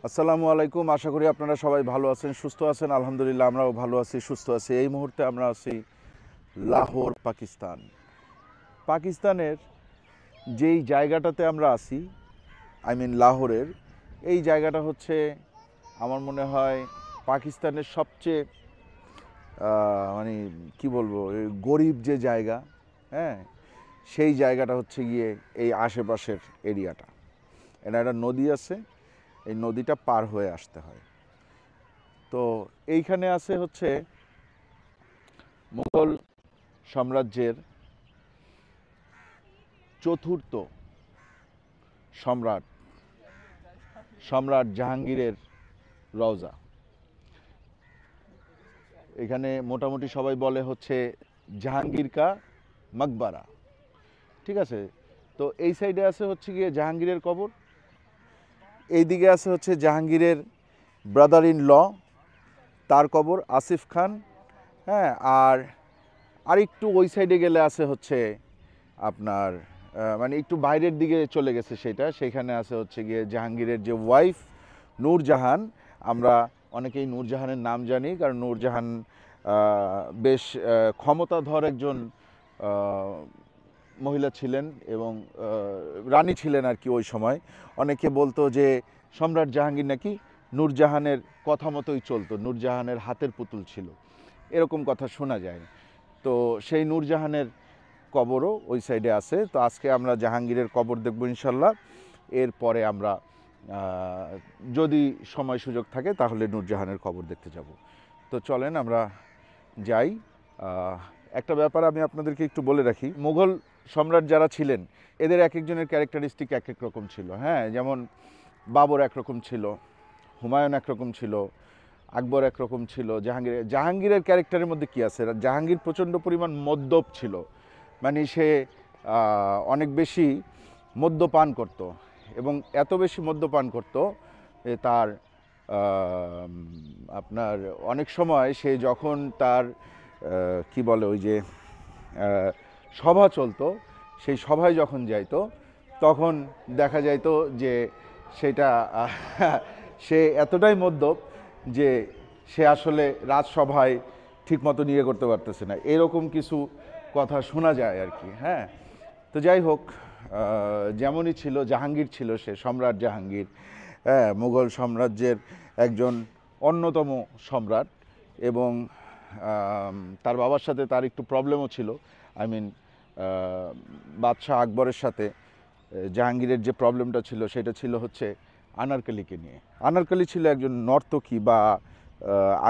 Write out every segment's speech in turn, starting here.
আসসালামু আলাইকুম। আশা করি আপনারা সবাই ভালো আছেন, সুস্থ আছেন। আলহামদুলিল্লাহ আমরাও ভালো আছি, সুস্থ আছি। এই মুহূর্তে আমরা আছি লাহোর, পাকিস্তান। পাকিস্তানের যেই জায়গাটাতে আমরা আছি, লাহোরের এই জায়গাটা হচ্ছে আমার মনে হয় পাকিস্তানের সবচেয়ে মানে কি বলবো, গরিব যে জায়গা, হ্যাঁ, সেই জায়গাটা হচ্ছে গিয়ে এই আশেপাশের এরিয়াটা। এটা একটা নদী আছে, এই নদীটা পার হয়ে আসতে হয়। তো এইখানে আছে হচ্ছে মুঘল সাম্রাজ্যের চতুর্থ সম্রাট সম্রাট জাহাঙ্গীরের রওজা। এখানে মোটামুটি সবাই বলে হচ্ছে জাহাঙ্গীর কা মকবরা, ঠিক আছে। তো এই সাইডে আছে হচ্ছে গিয়ে জাহাঙ্গীরের কবর, এইদিকে আছে হচ্ছে জাহাঙ্গীরের ব্রাদার ইন ল, তার কবর আসিফ খান, হ্যাঁ। আর আরেকটু ওই সাইডে গেলে আছে হচ্ছে আপনার মানে একটু বাইরের দিকে চলে গেছে সেটা, সেখানে আছে হচ্ছে গিয়ে জাহাঙ্গীরের যে ওয়াইফ নূরজাহান। আমরা অনেকেই নূরজাহানের নাম জানি, কারণ নূরজাহান বেশ ক্ষমতাধর একজন মহিলা ছিলেন এবং রানী ছিলেন আর কি ওই সময়। অনেকে বলতো যে সম্রাট জাহাঙ্গীর নাকি নূরজাহানের কথা মতোই চলতো, নূরজাহানের হাতের পুতুল ছিল, এরকম কথা শোনা যায়। তো সেই নূরজাহানের কবরও ওই সাইডে আছে। তো আজকে আমরা জাহাঙ্গীরের কবর দেখব ইনশাল্লাহ। এরপরে আমরা যদি সময় সুযোগ থাকে তাহলে নূরজাহানের কবর দেখতে যাব। তো চলেন আমরা যাই। একটা ব্যাপার আমি আপনাদেরকে একটু বলে রাখি, মুঘল সম্রাট যারা ছিলেন এদের এক একজনের ক্যারেক্টারিস্টিক এক এক রকম ছিল, হ্যাঁ। যেমন বাবর একরকম ছিল, হুমায়ুন একরকম ছিল, আকবর একরকম ছিল, জাহাঙ্গীরের ক্যারেক্টারের মধ্যে কি আছে, জাহাঙ্গীর প্রচণ্ড পরিমাণ মদ্যপ ছিল, মানে সে অনেক বেশি মদ্যপান করত এবং এত বেশি মদ্যপান করত তার আপনার অনেক সময় সে যখন তার কি বলে ওই যে সভা চলতো, সেই সভায় যখন যাইতো তখন দেখা যাইতো যে সেটা সে এতটাই মদ্যপ যে সে আসলে রাজসভায় ঠিকমতো নিয়ে করতে পারতেছে না, এরকম কিছু কথা শোনা যায় আর কি, হ্যাঁ। তো যাই হোক, যেমনই ছিল জাহাঙ্গীর ছিল, সে সম্রাট জাহাঙ্গীর, হ্যাঁ, মুঘল সাম্রাজ্যের একজন অন্যতম সম্রাট। এবং তার বাবার সাথে তার একটু প্রবলেমও ছিল। আই মিন বাদশাহ আকবরের সাথে জাহাঙ্গীরের যে প্রবলেমটা ছিল সেটা ছিল হচ্ছে আনারকলিকে নিয়ে। আনারকলি ছিল একজন নর্তকী বা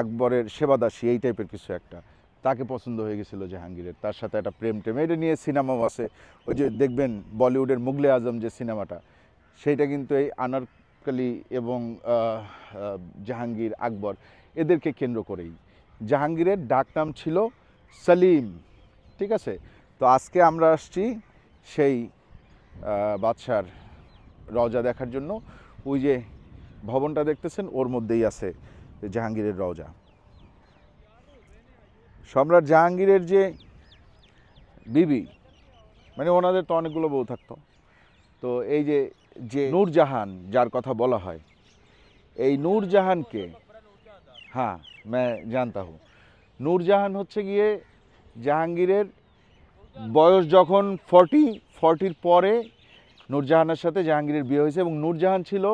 আকবরের সেবাদাসী, এই টাইপের কিছু একটা। তাকে পছন্দ হয়ে গেছিলো জাহাঙ্গীরের, তার সাথে একটা প্রেম টেম, এটা নিয়ে সিনেমাও আছে। ওই যে দেখবেন বলিউডের মুগলে আজম যে সিনেমাটা, সেইটা কিন্তু এই আনারকলি এবং জাহাঙ্গীর আকবর এদেরকে কেন্দ্র করেই। জাহাঙ্গীরের ডাক নাম ছিল সলিম, ঠিক আছে। তো আজকে আমরা আসছি সেই বাদশার রওজা দেখার জন্য। ওই যে ভবনটা দেখতেছেন ওর মধ্যেই আছে জাহাঙ্গীরের রওজা। সম্রাট জাহাঙ্গীরের যে বিবি, মানে ওনাদের তো অনেকগুলো বউ থাকতো, তো এই যে যে নূরজাহান যার কথা বলা হয়, এই নূরজাহানকে, হ্যাঁ मैं जानता हूँ, নূরজাহান হচ্ছে গিয়ে জাহাঙ্গীরের বয়স যখন 40-40 পরে নূরজাহানের সাথে জাহাঙ্গীরের বিয়ে হয়েছে। এবং নূরজাহান ছিল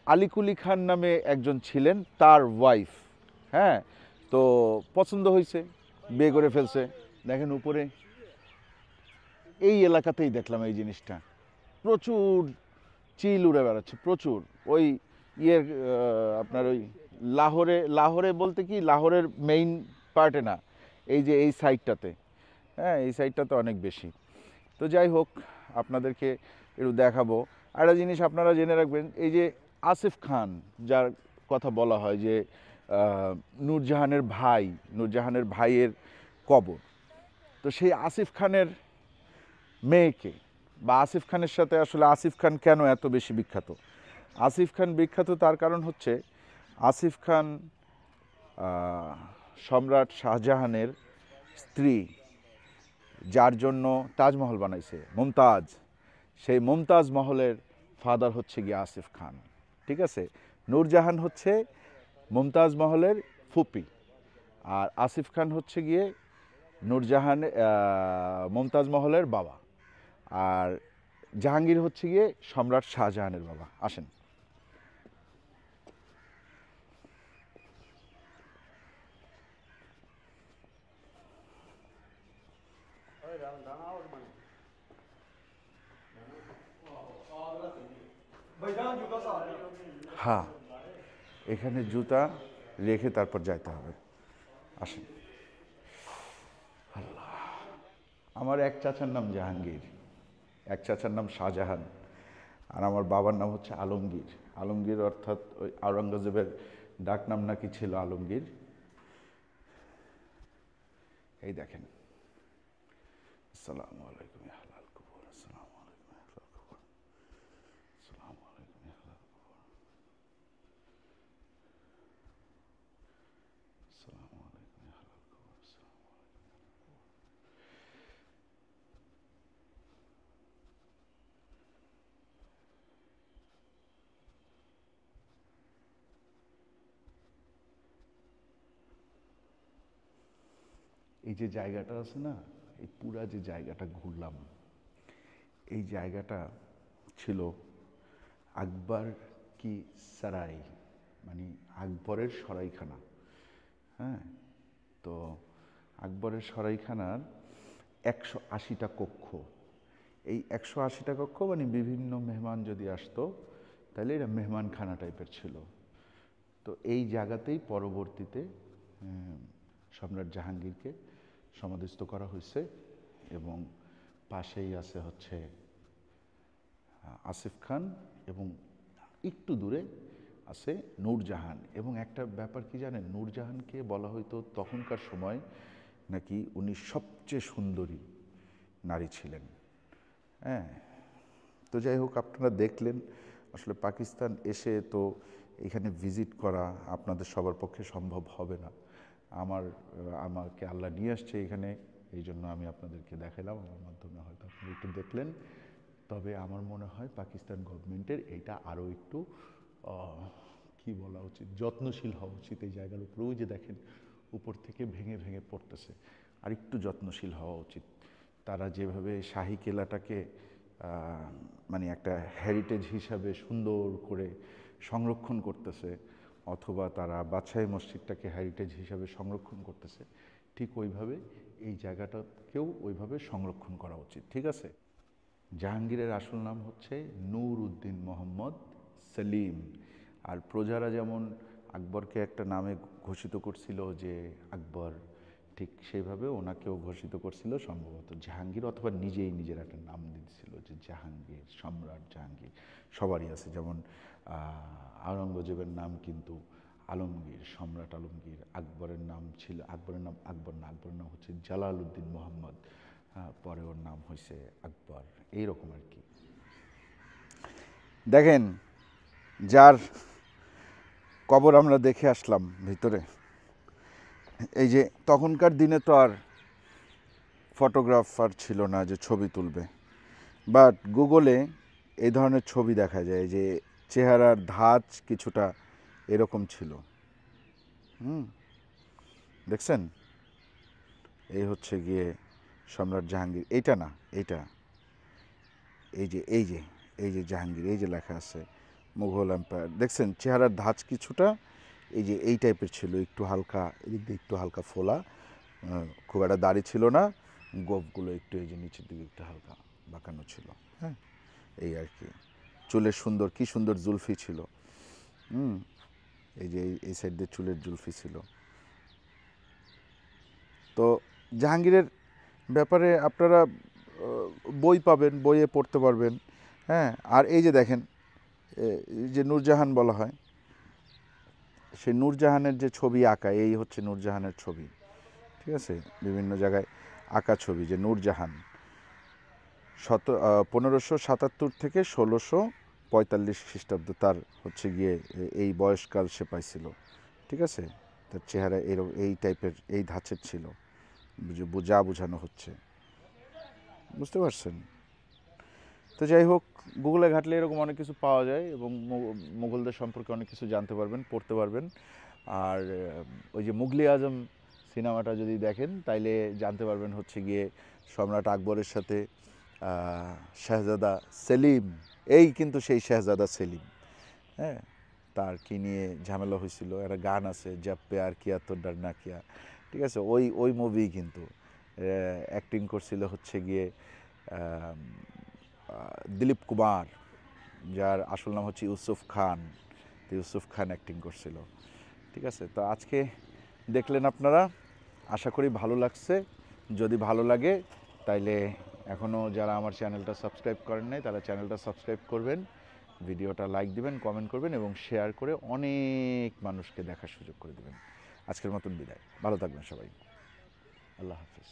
আলিকুলি খান নামে একজন ছিলেন, তার ওয়াইফ, হ্যাঁ। তো পছন্দ হয়েছে, বিয়ে করে ফেলছে। দেখেন উপরে এই এলাকাতেই দেখলাম এই জিনিসটা, প্রচুর চিল উড়ে বেড়াচ্ছে, প্রচুর। ওই ইয়ের আপনার ওই লাহোরে বলতে কি লাহোরের মেইন পার্টে না, এই যে এই সাইডটাতে, হ্যাঁ, এই সাইডটাতে অনেক বেশি। তো যাই হোক, আপনাদেরকে একটু দেখাবো। একটা জিনিস আপনারা জেনে রাখবেন, এই যে আসিফ খান যার কথা বলা হয় যে নূরজাহানের ভাইয়ের কবর, তো সেই আসিফ খানের মেয়েকে বা আসিফ খানের সাথে আসলে আসিফ খান কেন এত বেশি বিখ্যাত? আসিফ খান বিখ্যাত তার কারণ হচ্ছে আসিফ খান সম্রাট শাহজাহানের স্ত্রী, যার জন্য তাজমহল বানাইছে মুমতাজ, সেই মুমতাজ মহলের ফাদার হচ্ছে গিয়ে আসিফ খান, ঠিক আছে। নূরজাহান হচ্ছে মুমতাজ মহলের ফুপি, আর আসিফ খান হচ্ছে গিয়ে নূরজাহান মুমতাজ মহলের বাবা, আর জাহাঙ্গীর হচ্ছে গিয়ে সম্রাট শাহজাহানের বাবা। আসেন। হ্যাঁ, এখানে জুতা রেখে তারপর যাইতে হবে। আসেন। আমার এক চাচার নাম জাহাঙ্গীর, এক চাচার নাম শাহজাহান, আর আমার বাবার নাম হচ্ছে আলমগীর। আলমগীর অর্থাৎ ওই আওরঙ্গজেবের ডাক নাম নাকি ছিল আলমগীর। এই দেখেন, আসসালামু আলাইকুম ইয়া আহলাল কুবুর, আসসালামু আলাইকুম ইয়া আহলাল কুবুর, আসসালামু আলাইকুম ইয়া আহলাল কুবুর, আসসালামু আলাইকুম ইয়া আহলাল কুবুর, আসসালামু আলাইকুম। এই যে জায়গাটা আছে না, এই পুরা যে জায়গাটা ঘুরলাম, এই জায়গাটা ছিল আকবর কি সারাই, মানে আকবরের সরাইখানা। হ্যাঁ, তো আকবরের সরাইখানার 180টা কক্ষ। এই 180টা কক্ষ মানে বিভিন্ন মেহমান যদি আসতো তাহলে এটা মেহমানখানা টাইপের ছিল। তো এই জায়গাতেই পরবর্তীতে সম্রাট জাহাঙ্গীরকে সমাধিস্থ করা হয়েছে, এবং পাশেই আছে হচ্ছে আসিফ খান, এবং একটু দূরে আছে নূরজাহান। এবং একটা ব্যাপার কি জানেন, নূরজাহানকে বলা হয়তো তখনকার সময় নাকি উনি সবচেয়ে সুন্দরী নারী ছিলেন। হ্যাঁ, তো যাই হোক, আপনারা দেখলেন। আসলে পাকিস্তান এসে তো এখানে ভিজিট করা আপনাদের সবার পক্ষে সম্ভব হবে না। আমাকে আল্লাহ নিয়ে আসছে এখানে, এই জন্য আমি আপনাদেরকে দেখালাম, আমার মাধ্যমে হয়তো আপনারা একটু দেখলেন। তবে আমার মনে হয় পাকিস্তান গভর্নমেন্টের এইটা আরও একটু কি বলা উচিত, যত্নশীল হওয়া উচিত এই জায়গার উপরে। ওই যে দেখেন উপর থেকে ভেঙে ভেঙে পড়তেছে, আর একটু যত্নশীল হওয়া উচিত। তারা যেভাবে শাহী কেলাটাকে মানে একটা হেরিটেজ হিসাবে সুন্দর করে সংরক্ষণ করতেছে, অথবা তারা বাদশাহী মসজিদটাকে হেরিটেজ হিসাবে সংরক্ষণ করতেছে, ঠিক ওইভাবে এই জায়গাটাকেও ওইভাবে সংরক্ষণ করা উচিত। ঠিক আছে। জাহাঙ্গীরের আসল নাম হচ্ছে নূর উদ্দিন মোহাম্মদ সেলিম। আর প্রজারা যেমন আকবরকে একটা নামে ঘোষিত করছিল যে আকবর, ঠিক সেইভাবে ওনাকেও ঘোষিত করছিল সম্ভবত জাহাঙ্গীর, অথবা নিজেই নিজের একটা নাম দিয়েছিল যে জাহাঙ্গীর, সম্রাট জাহাঙ্গীর। সবারই আছে, যেমন আওরঙ্গজেবের নাম কিন্তু আলমগীর, সম্রাট আলমগীর। আকবরের নাম ছিল, আকবরের নাম আকবর না, আকবরের নাম হচ্ছে জালাল উদ্দিন মোহাম্মদ, পরে ওর নাম হয়েছে আকবর, এইরকম আর কি। দেখেন, যার কবর আমরা দেখে আসলাম ভিতরে, এই যে তখনকার দিনে তো আর ফটোগ্রাফার ছিল না যে ছবি তুলবে, বাট গুগলে এই ধরনের ছবি দেখা যায় যে চেহারার ধাঁচ কিছুটা এরকম ছিল। দেখছেন, এই হচ্ছে গিয়ে সম্রাট জাহাঙ্গীর। এইটা না, এইটা, এই যে এই যে এই যে জাহাঙ্গীর, এই যে লেখা আছে মুঘল এম্পায়ার। দেখছেন চেহারার ধাঁচ কিছুটা এই যে এই টাইপের ছিল, একটু হালকা এদিক দিয়ে একটু হালকা ফোলা, খুব একটা দাড়ি ছিল না, গোফগুলো একটু এই যে নিচের দিকে একটু হালকা বাঁকানো ছিল। হ্যাঁ, এই আর কি। চুলের সুন্দর, কি সুন্দর জুলফি ছিল। এই যে এই সাইড দিয়ে চুলের জুলফি ছিল। তো জাহাঙ্গীরের ব্যাপারে আপনারা বই পাবেন, বইয়ে পড়তে পারবেন। হ্যাঁ, আর এই যে দেখেন, যে নূরজাহান বলা হয়, সেই নূরজাহানের যে ছবি আঁকা, এই হচ্ছে নূরজাহানের ছবি। ঠিক আছে, বিভিন্ন জায়গায় আঁকা ছবি যে নূরজাহান 1577 থেকে 1645 খ্রিস্টাব্দ তার হচ্ছে গিয়ে এই বয়সকাল সে পাইছিল। ঠিক আছে, তার চেহারা এই টাইপের, এই ধাঁচের ছিল, যা বোঝানো হচ্ছে, বুঝতে পারছেন? তো যাই হোক, গুগলে ঘাটলে এরকম অনেক কিছু পাওয়া যায় এবং মুঘলদের সম্পর্কে অনেক কিছু জানতে পারবেন, পড়তে পারবেন। আর ওই যে মুঘল-ই আজম সিনেমাটা যদি দেখেন তাইলে জানতে পারবেন হচ্ছে গিয়ে সম্রাট আকবরের সাথে শাহজাদা সেলিম, এই কিন্তু সেই শাহজাদা সেলিম, হ্যাঁ, তার কি নিয়ে ঝামেলা হয়েছিল। একটা গান আছে, জব প্যার কিয়া তো ডরনা কিয়া, ঠিক আছে, ওই ওই মুভি কিন্তু অ্যাক্টিং করছিল হচ্ছে গিয়ে দিলীপ কুমার, যার আসল নাম হচ্ছে ইউসুফ খান। তো ইউসুফ খান অ্যাক্টিং করছিল, ঠিক আছে। তো আজকে দেখলেন আপনারা, আশা করি ভালো লাগছে। যদি ভালো লাগে তাইলে এখনও যারা আমার চ্যানেলটা সাবস্ক্রাইব করেন নাই তারা চ্যানেলটা সাবস্ক্রাইব করবেন, ভিডিওটা লাইক দিবেন, কমেন্ট করবেন এবং শেয়ার করে অনেক মানুষকে দেখার সুযোগ করে দেবেন। আজকের মতন বিদায়, ভালো থাকবেন সবাই, আল্লাহ হাফিজ।